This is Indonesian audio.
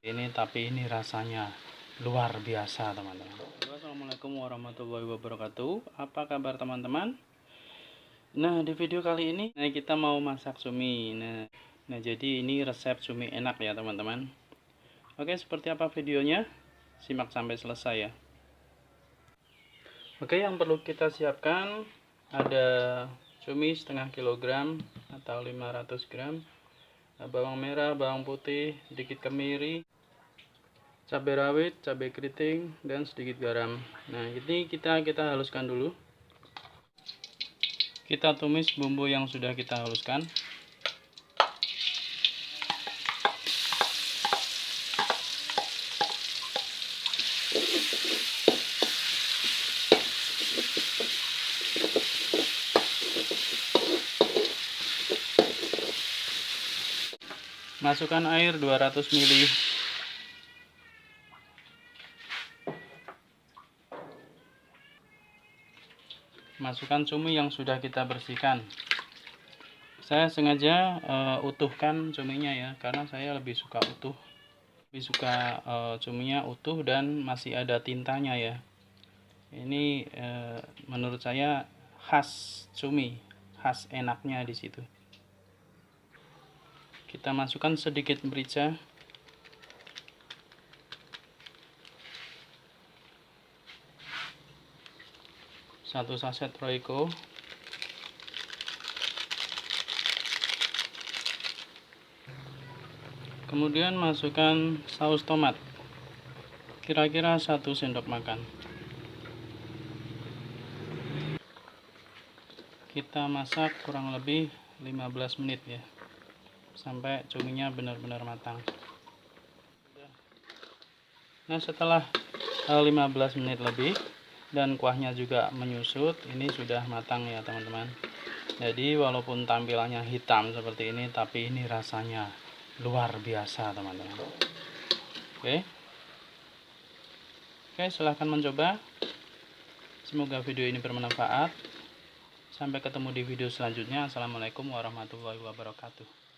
Tapi ini rasanya luar biasa teman-teman. Assalamualaikum warahmatullahi wabarakatuh. Apa kabar teman-teman? Nah, di video kali ini kita mau masak cumi. Nah, jadi ini resep cumi enak ya teman-teman. Oke, seperti apa videonya? Simak sampai selesai ya. Oke, yang perlu kita siapkan ada cumi setengah kilogram atau 500 gram, bawang merah, bawang putih, sedikit kemiri, cabai rawit, cabai keriting, dan sedikit garam. Nah, ini kita haluskan dulu. Kita tumis bumbu yang sudah kita haluskan. Masukkan air 200 ml. Masukkan cumi yang sudah kita bersihkan. Saya sengaja utuhkan cuminya ya, karena saya lebih suka utuh. Lebih suka cuminya utuh dan masih ada tintanya ya. Ini menurut saya khas cumi, khas enaknya di situ. Kita masukkan sedikit merica. Satu saset Royco. Kemudian masukkan saus tomat. Kira-kira 1 sendok makan. Kita masak kurang lebih 15 menit ya. Sampai cuminya benar-benar matang. Nah, setelah 15 menit lebih dan kuahnya juga menyusut, ini sudah matang ya teman-teman. Jadi walaupun tampilannya hitam seperti ini, tapi ini rasanya luar biasa teman-teman. Oke, silahkan mencoba. Semoga video ini bermanfaat. Sampai ketemu di video selanjutnya. Assalamualaikum warahmatullahi wabarakatuh.